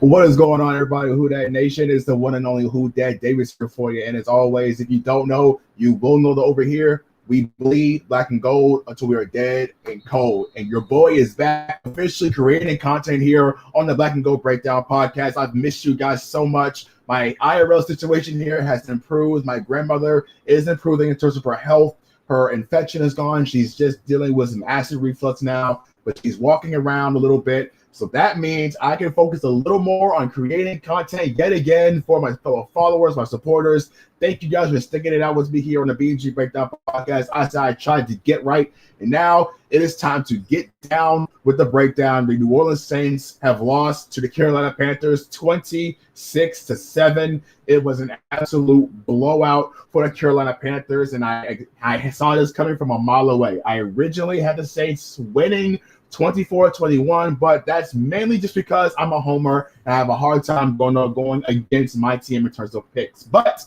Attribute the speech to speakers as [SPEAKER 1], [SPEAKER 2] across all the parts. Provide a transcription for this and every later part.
[SPEAKER 1] What is going on, everybody? Who Dat Nation is the one and only Who Dat Davis here for you. And as always, if you don't know, you will know that over here we bleed black and gold until we are dead and cold. And your boy is back officially creating content here on the Black and Gold Breakdown podcast. I've missed you guys so much. My IRL situation here has improved. My grandmother is improving in terms of her health. Her infection is gone. She's just dealing with some acid reflux now, but she's walking around a little bit. So that means I can focus a little more on creating content yet again for my fellow followers, my supporters. Thank you guys for sticking it out with me here on the BG Breakdown podcast. I tried to get right, and now it is time to get down with the breakdown. The New Orleans Saints have lost to the Carolina Panthers 26-7. It was an absolute blowout for the Carolina Panthers, and I saw this coming from a mile away. I originally had the Saints winning 24-21, but that's mainly just because I'm a homer and I have a hard time going against my team in terms of picks. But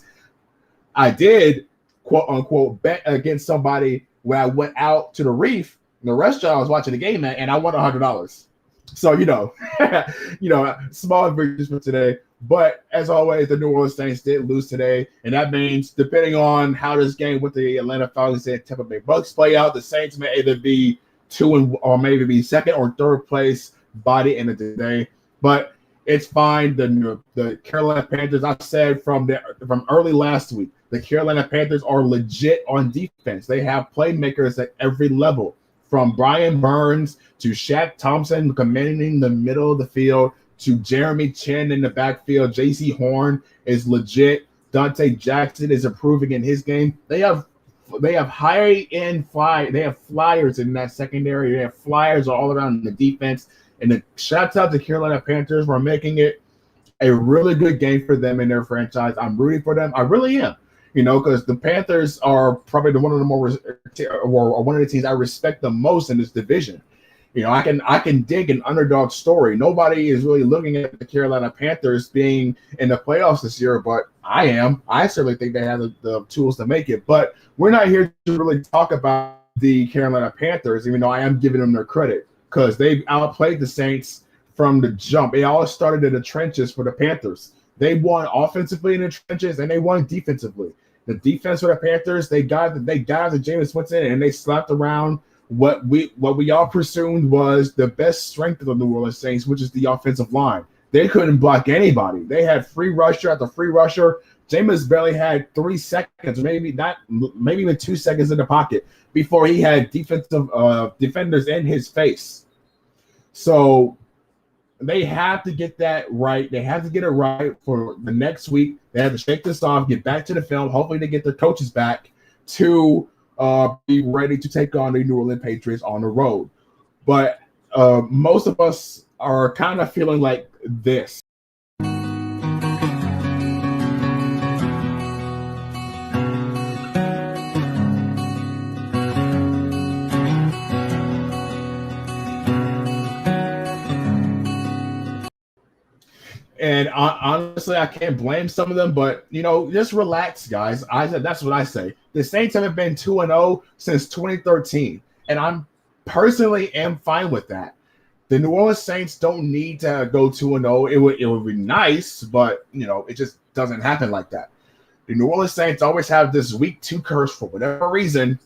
[SPEAKER 1] I did, quote unquote, bet against somebody when I went out to the Reef, the restaurant I was watching the game at, and I won $100. So, small victories for today. But as always, the New Orleans Saints did lose today, and that means depending on how this game with the Atlanta Falcons and Tampa Bay Bucks play out, the Saints may either be or maybe be second or third place by the end of the day, but it's fine. The Carolina Panthers, I said from early last week, the Carolina Panthers are legit on defense. They have playmakers at every level, from Brian Burns to Shaq Thompson commanding the middle of the field to Jeremy Chin in the backfield. J.C. Horn is legit. Dante Jackson is improving in his game. They have high-end fly. They have flyers in that secondary. They have flyers all around the defense. And the shout out to Carolina Panthers for making it a really good game for them in their franchise. I'm rooting for them. I really am. Because the Panthers are probably one of the teams I respect the most in this division. I can dig an underdog story. Nobody is really looking at the Carolina Panthers being in the playoffs this year, but I am. I certainly think they have the tools to make it. But we're not here to really talk about the Carolina Panthers, even though I am giving them their credit, because they've outplayed the Saints from the jump. It all started in the trenches for the Panthers. They won offensively in the trenches, and they won defensively. The defense for the Panthers, they got to Jameis Winston, and they slapped around what we all presumed was the best strength of the New Orleans Saints, which is the offensive line. They couldn't block anybody. They had free rusher after free rusher. Jameis barely had 3 seconds, maybe even 2 seconds in the pocket before he had defenders in his face. So they have to get that right. They have to get it right for the next week. They have to shake this off, get back to the film. Hopefully they get their coaches back to be ready to take on the New Orleans Patriots on the road. But most of us are kind of feeling like this. And honestly, I can't blame some of them, but, just relax, guys. That's what I say. The Saints haven't been 2-0 since 2013, and I'm personally am fine with that. The New Orleans Saints don't need to go 2-0. It would be nice, but, it just doesn't happen like that. The New Orleans Saints always have this week 2 curse for whatever reason,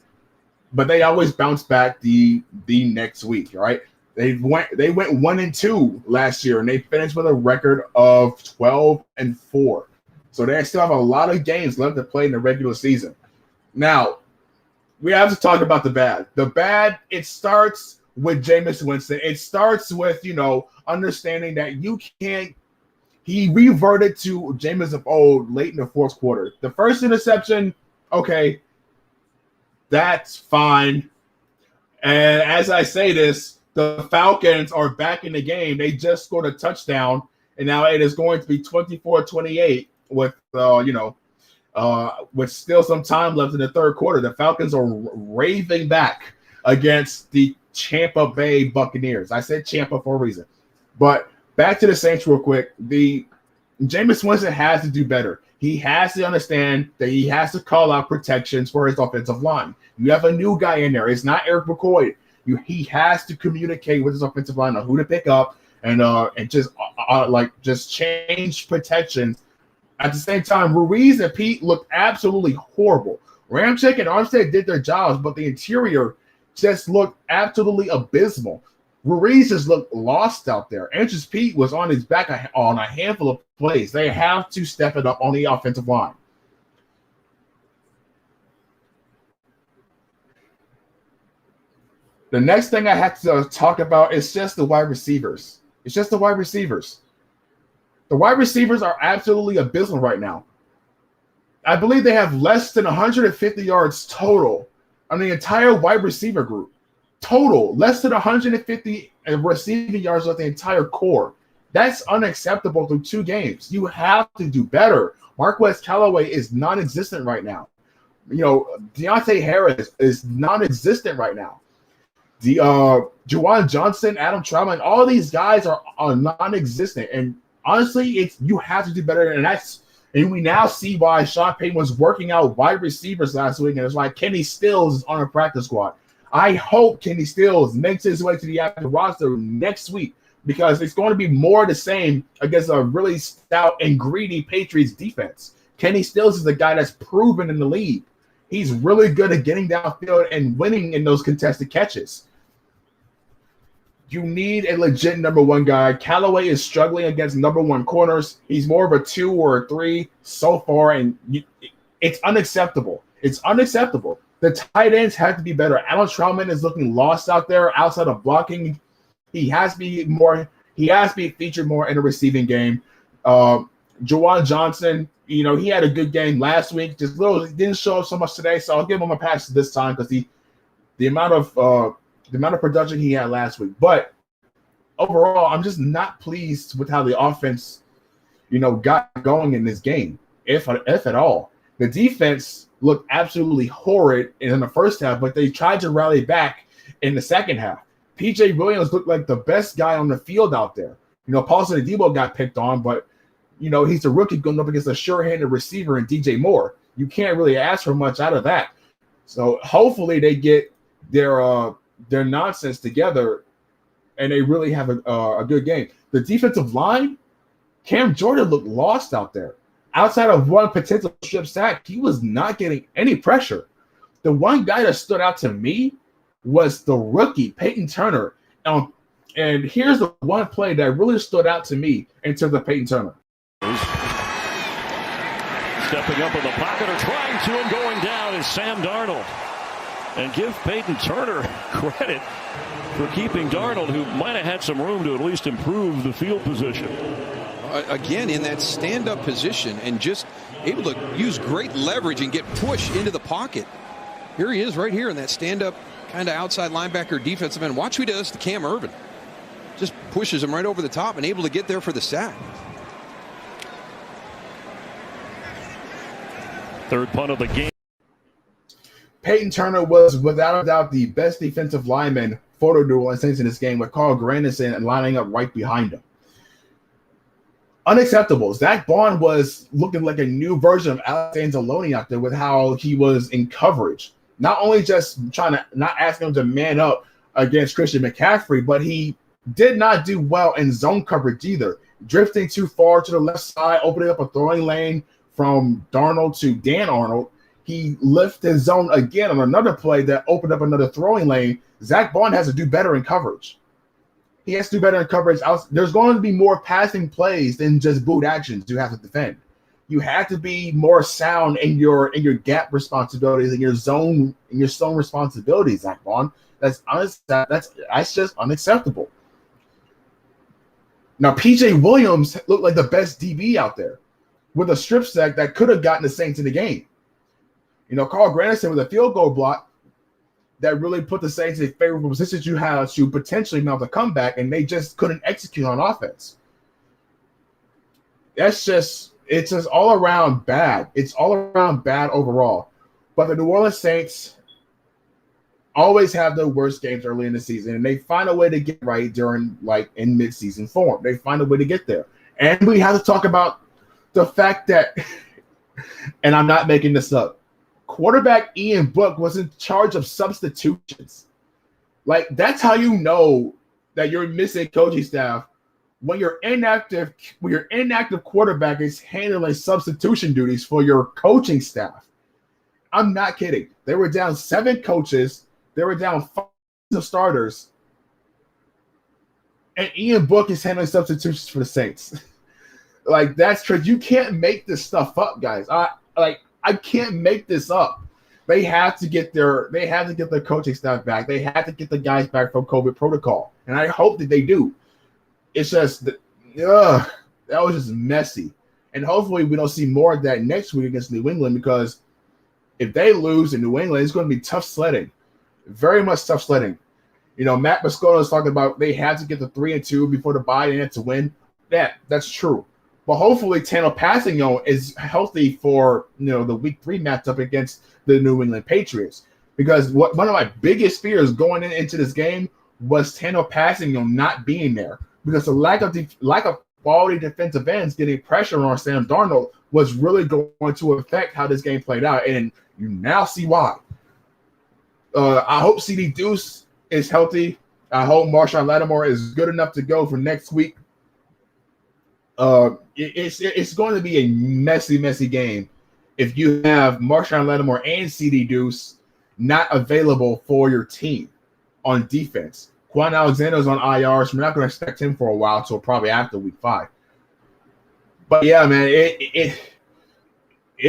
[SPEAKER 1] but they always bounce back the next week, right? They went 1-2 last year, and they finished with a record of 12-4. So they still have a lot of games left to play in the regular season. Now, we have to talk about the bad. The bad, it starts with Jameis Winston. It starts with, understanding that he reverted to Jameis of old late in the fourth quarter. The first interception, okay, that's fine. And as I say this, the Falcons are back in the game. They just scored a touchdown, and now it is going to be 24-28 with with still some time left in the third quarter. The Falcons are raving back against the Tampa Bay Buccaneers. I said Tampa for a reason. But back to the Saints real quick. The Jameis Winston has to do better. He has to understand that he has to call out protections for his offensive line. You have a new guy in there. It's not Eric McCoy. He has to communicate with his offensive line on who to pick up and just change protection. At the same time, Ruiz and Pete looked absolutely horrible. Ramczyk and Armstead did their jobs, but the interior just looked absolutely abysmal. Ruiz just looked lost out there. Andrews Pete was on his back on a handful of plays. They have to step it up on the offensive line. The next thing I have to talk about is just the wide receivers. It's just the wide receivers. The wide receivers are absolutely abysmal right now. I believe they have less than 150 yards total on the entire wide receiver group. Total, less than 150 receiving yards with the entire core. That's unacceptable through 2 games. You have to do better. Marquez Callaway is non-existent right now. Deontay Harris is non-existent right now. Juwan Johnson, Adam Trautman, all these guys are non-existent. And honestly, you have to do better. And we now see why Sean Payton was working out wide receivers last week, and it's like Kenny Stills is on a practice squad. I hope Kenny Stills makes his way to the active roster next week, because it's going to be more the same against a really stout and greedy Patriots defense. Kenny Stills is the guy that's proven in the league. He's really good at getting downfield and winning in those contested catches. You need a legit number 1 guy. Callaway is struggling against number 1 corners. He's more of a 2 or a 3 so far, and it's unacceptable. It's unacceptable. The tight ends have to be better. Alan Trautman is looking lost out there outside of blocking. He has to be featured more in the receiving game. Juwan Johnson, he had a good game last week. He didn't show up so much today, so I'll give him a pass this time because the amount of production he had last week. But overall, I'm just not pleased with how the offense, got going in this game, if at all. The defense looked absolutely horrid in the first half, but they tried to rally back in the second half. PJ Williams looked like the best guy on the field out there. Paulson Adebo got picked on, but, he's a rookie going up against a sure-handed receiver in DJ Moore. You can't really ask for much out of that. So hopefully they get their nonsense together and they really have a good game. The defensive line, Cam Jordan looked lost out there. Outside of one potential strip sack, he was not getting any pressure. The one guy that stood out to me was the rookie, Peyton Turner. And here's the one play that really stood out to me in terms of Peyton Turner.
[SPEAKER 2] Stepping up in the pocket or trying to and going down is Sam Darnold. And give Peyton Turner credit for keeping Darnold, who might have had some room to at least improve the field position.
[SPEAKER 3] Again, in that stand-up position and just able to use great leverage and get pushed into the pocket. Here he is right here in that stand-up kind of outside linebacker defensive end. Watch what he does to Cam Ervin. Just pushes him right over the top and able to get there for the sack.
[SPEAKER 2] Third punt of the game.
[SPEAKER 1] Peyton Turner was without a doubt the best defensive lineman for the New Orleans Saints in this game, with Carl Granderson lining up right behind him. Unacceptable. Zach Bond was looking like a new version of Alex Anzalone out there with how he was in coverage. Not only just not asking him to man up against Christian McCaffrey, but he did not do well in zone coverage either. Drifting too far to the left side, opening up a throwing lane from Darnold to Dan Arnold. He lifted his zone again on another play that opened up another throwing lane. Zach Bond has to do better in coverage. He has to do better in coverage. There's going to be more passing plays than just boot actions you have to defend. You have to be more sound in your gap responsibilities, in your zone responsibilities, Zach Bond. That's just unacceptable. Now, PJ Williams looked like the best DB out there with a strip sack that could have gotten the Saints in the game. Carl Granderson with a field goal block that really put the Saints in a favorable position you have to potentially mount a comeback, and they just couldn't execute on offense. It's just all around bad. It's all around bad overall. But the New Orleans Saints always have the worst games early in the season, and they find a way to get right during, in midseason form. They find a way to get there. And we have to talk about the fact that, and I'm not making this up, quarterback Ian Book was in charge of substitutions. That's how you know that you're missing coaching staff when your inactive quarterback is handling substitution duties for your coaching staff. I'm not kidding. They were down 7 coaches. They were down 5 starters. And Ian Book is handling substitutions for the Saints. Like, that's true. You can't make this stuff up, guys. I can't make this up. They have to get their coaching staff back. They have to get the guys back from COVID protocol. And I hope that they do. It's just, that was just messy. And hopefully we don't see more of that next week against New England, because if they lose in New England, it's going to be tough sledding. Very much tough sledding. You know, Matt Moscona is talking about they have to get the 3-2 before the bye and to win. That's true. But hopefully Tano Passignon is healthy for, the week 3 matchup against the New England Patriots. Because one of my biggest fears going into this game was Tano Passignon not being there. Because the lack of quality defensive ends getting pressure on Sam Darnold was really going to affect how this game played out. And you now see why. I hope CD Deuce is healthy. I hope Marshawn Lattimore is good enough to go for next week. It's going to be a messy game if you have Marshawn Lattimore and CD Deuce not available for your team on defense. Quan Alexander's on IR, so we're not going to expect him for a while until probably after week 5. But yeah, man, it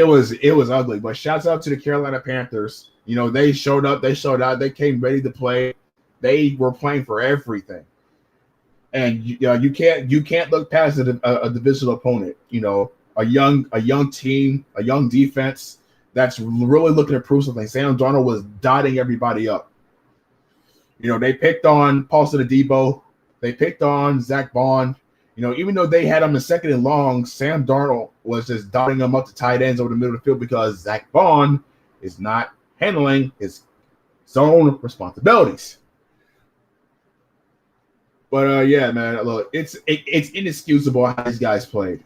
[SPEAKER 1] was ugly. But shouts out to the Carolina Panthers. They showed up, they showed out, they came ready to play. They were playing for everything. And you can't look past a divisional opponent. A young team, a young defense that's really looking to prove something. Sam Darnold was dotting everybody up. They picked on Paulson Adebo. They picked on Zach Bond. Even though they had him in 2nd and long, Sam Darnold was just dotting them up to tight ends over the middle of the field because Zach Bond is not handling his own responsibilities. But yeah, man, look, it's inexcusable how these guys played.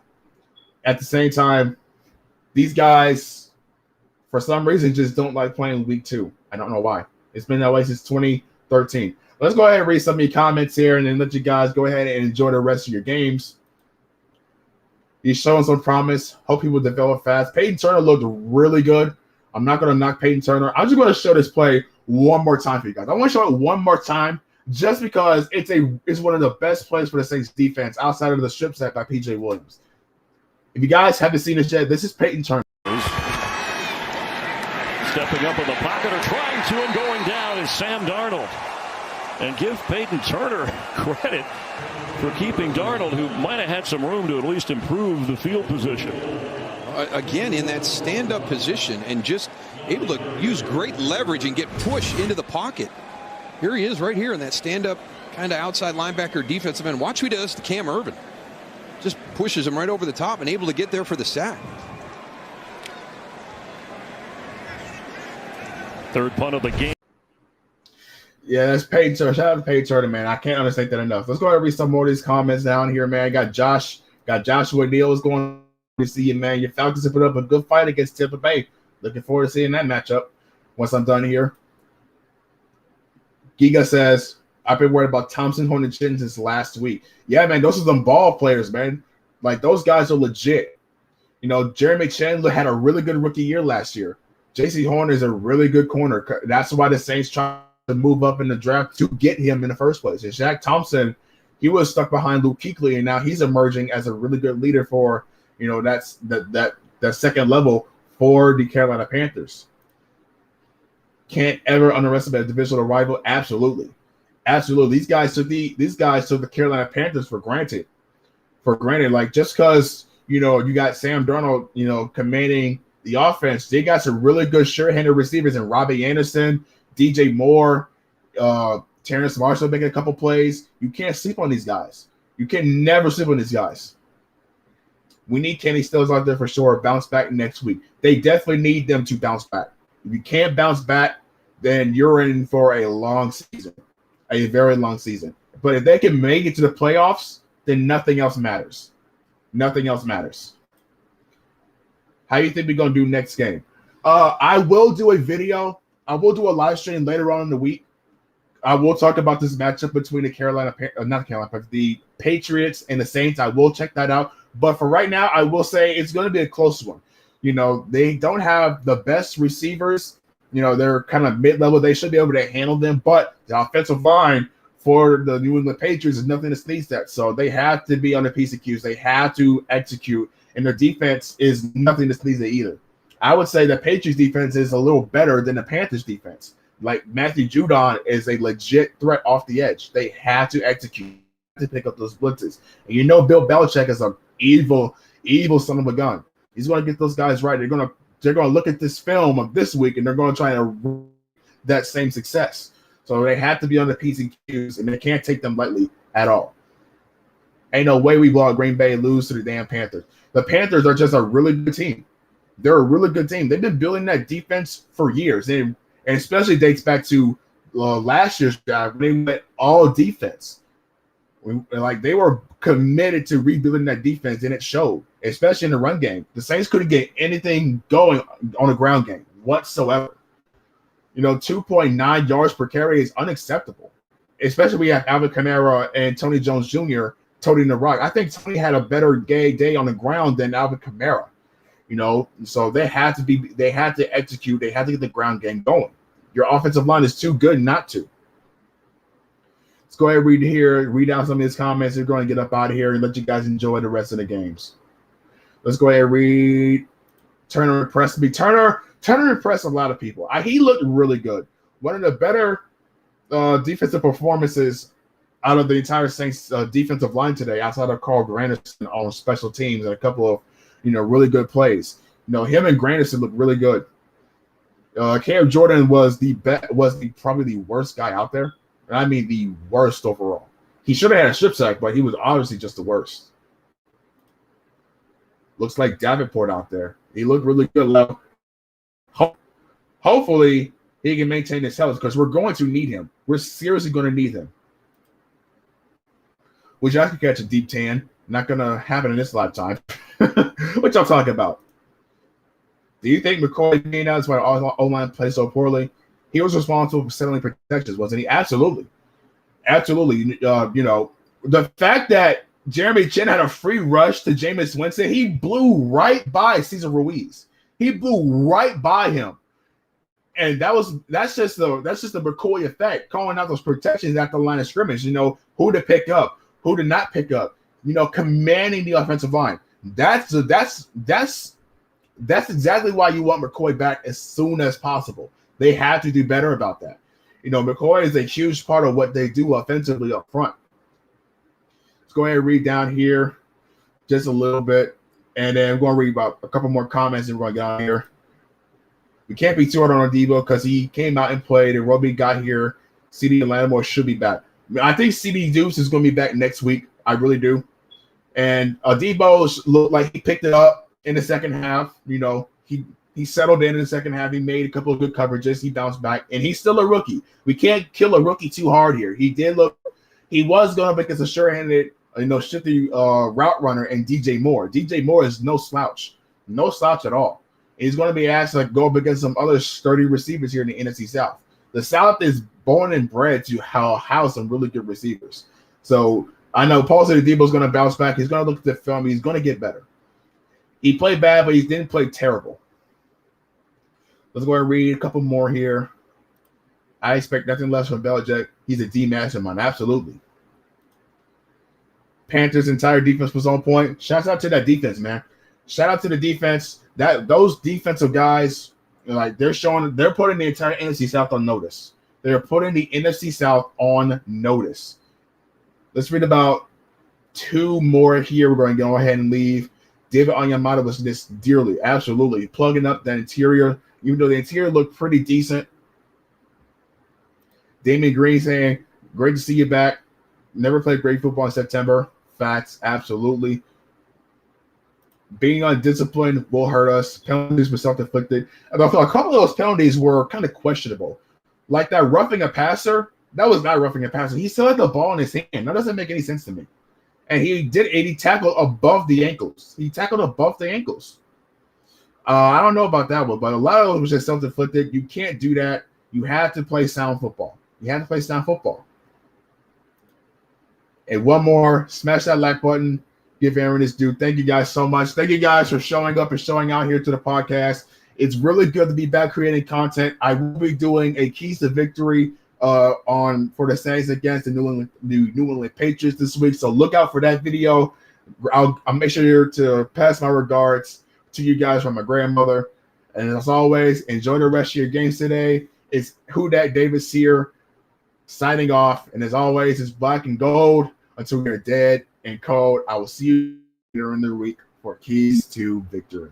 [SPEAKER 1] At the same time, these guys, for some reason, just don't like playing week 2. I don't know why. It's been that way since 2013. Let's go ahead and read some of your comments here and then let you guys go ahead and enjoy the rest of your games. He's showing some promise. Hope he will develop fast. Peyton Turner looked really good. I'm not going to knock Peyton Turner. I'm just going to show this play one more time for you guys. I want to show it one more time just because it's one of the best plays for the Saints defense outside of the strip set by P.J. Williams. If you guys haven't seen this yet, this is Peyton Turner.
[SPEAKER 2] Stepping up in the pocket or trying to and going down is Sam Darnold. And give Peyton Turner credit for keeping Darnold, who might have had some room to at least improve the field position.
[SPEAKER 3] Again, in that stand-up position and just able to use great leverage and get pushed into the pocket. Here he is right here in that stand-up kind of outside linebacker defensive end. Watch what he does to Cam Irvin. Just pushes him right over the top and able to get there for the sack.
[SPEAKER 2] Third punt of the game.
[SPEAKER 1] Yeah, that's Peyton Turner. Shout out to Peyton Turner, man. I can't understate that enough. Let's go ahead and read some more of these comments down here, man. Got Joshua Neal going to see you, man. Your Falcons have put up a good fight against Tampa Bay. Looking forward to seeing that matchup once I'm done here. Giga says, I've been worried about Thompson Horn and Chin since last week. Yeah, man, those are some ball players, man. Like, those guys are legit. Jeremy Chandler had a really good rookie year last year. J.C. Horn is a really good corner. That's why the Saints try to move up in the draft to get him in the first place. And Shaq Thompson, he was stuck behind Luke Kuechly, and now he's emerging as a really good leader for, that's that second level for the Carolina Panthers. Can't ever underestimate a divisional rival. Absolutely. These guys took the Carolina Panthers for granted. Like, just because you got Sam Darnold, commanding the offense, they got some really good sure-handed receivers in Robbie Anderson, DJ Moore, Terrence Marshall making a couple plays. You can't sleep on these guys. You can never sleep on these guys. We need Kenny Stills out there for sure. Bounce back next week. They definitely need them to bounce back. If you can't bounce back, then you're in for a long season, a very long season. But if they can make it to the playoffs, then nothing else matters. Nothing else matters. How do you think we're going to do next game? I will do a video. I will do a live stream later on in the week I will talk about this matchup between the Patriots and the Saints. I will check that out. But for right now, I will say it's going to be a close one. They don't have the best receivers. They're kind of mid-level. They should be able to handle them. But the offensive line for the New England Patriots is nothing to sneeze at. So they have to be on a piece of cues. They have to execute. And their defense is nothing to sneeze at either. I would say the Patriots defense is a little better than the Panthers defense. Like Matthew Judon is a legit threat off the edge. They have to execute to pick up those blitzes. And Bill Belichick is an evil son of a gun. He's going to get those guys right. They're going to look at this film of this week and they're going to try to that same success. So they have to be on the P's and Q's, and they can't take them lightly at all. Ain't no way we blow out Green Bay and lose to the damn Panthers. The Panthers are just a really good team. They're a really good team. They've been building that defense for years, and especially dates back to last year's draft when they went all defense. They were committed to rebuilding that defense, and it showed, especially in the run game. The Saints couldn't get anything going on the ground game whatsoever. 2.9 yards per carry is unacceptable, especially when you have Alvin Kamara and Tony Jones Jr. toting the rock. I think Tony had a better day on the ground than Alvin Kamara. So they had to execute. They had to get the ground game going. Your offensive line is too good not to. Let's go ahead and read out some of his comments. We're going to get up out of here and let you guys enjoy the rest of the games. Let's go ahead and read. Turner impressed me. Turner impressed a lot of people. He looked really good. One of the better defensive performances out of the entire Saints defensive line today, outside of Carl Granderson on special teams and a couple of really good plays. Him and Granderson looked really good. Cam Jordan was probably the worst guy out there. And I mean the worst overall. He should have had a strip sack, but he was obviously just the worst. Looks like Davenport out there. He looked really good. Hopefully he can maintain his health because we're going to need him. We're seriously going to need him. Which I could catch a deep tan. Not going to happen in this lifetime. What y'all talking about? Do you think McCoy being out is why our O-line plays so poorly? He was responsible for settling protections, wasn't he? Absolutely. The fact that Jeremy Chin had a free rush to Jameis Winston, he blew right by Cesar Ruiz. He blew right by him. And that's just the McCoy effect, calling out those protections at the line of scrimmage, who to pick up, who to not pick up, commanding the offensive line. That's exactly why you want McCoy back as soon as possible. They have to do better about that. McCoy is a huge part of what they do offensively up front. Let's go ahead and read down here just a little bit, and then we're going to read about a couple more comments, and we're going to get on here. We can't be too hard on Debo because he came out and played, and Roby got here. CD and Lattimore should be back. I think CD Deuce is going to be back next week. I really do. And Debo looked like he picked it up in the second half. He settled in the second half. He made a couple of good coverages. He bounced back, and he's still a rookie. We can't kill a rookie too hard here. He was going to make us a sure-handed, shifty route runner and DJ Moore. DJ Moore is no slouch at all. He's going to be asked to go up against some other sturdy receivers here in the NFC South. The South is born and bred to house some really good receivers. So I know Paul said Debo's going to bounce back. He's going to look at the film. He's going to get better. He played bad, but he didn't play terrible. Let's go ahead and read a couple more here. I expect nothing less from Belichick. He's a D mastermind. Absolutely. Panthers' entire defense was on point. Shout out to that defense, man. Shout out to the defense. Those defensive guys, they're putting the entire NFC South on notice. They're putting the NFC South on notice. Let's read about two more here. We're going to go ahead and leave. David Onyemata was missed dearly. Absolutely. Plugging up that interior, even though the interior looked pretty decent. Damian Green saying, great to see you back. Never played great football in September. Facts. Absolutely. Being undisciplined will hurt us. Penalties were self-inflicted. A couple of those penalties were kind of questionable. Like that roughing a passer, that was not roughing a passer. He still had the ball in his hand. That doesn't make any sense to me. And he tackled above the ankles. I don't know about that one, but a lot of it was just self-inflicted. You can't do that. You have to play sound football. You have to play sound football. And one more, smash that like button. Give Aaron his due. Thank you guys so much. Thank you guys for showing up and showing out here to the podcast. It's really good to be back creating content. I will be doing a keys to victory for the Saints against the New England Patriots this week. So look out for that video. I'll make sure to pass my regards to you guys from my grandmother. And as always, enjoy the rest of your games today. It's Who Dat Davis here, signing off. And as always, it's black and gold until we're dead and cold. I will see you during the week for keys to victory.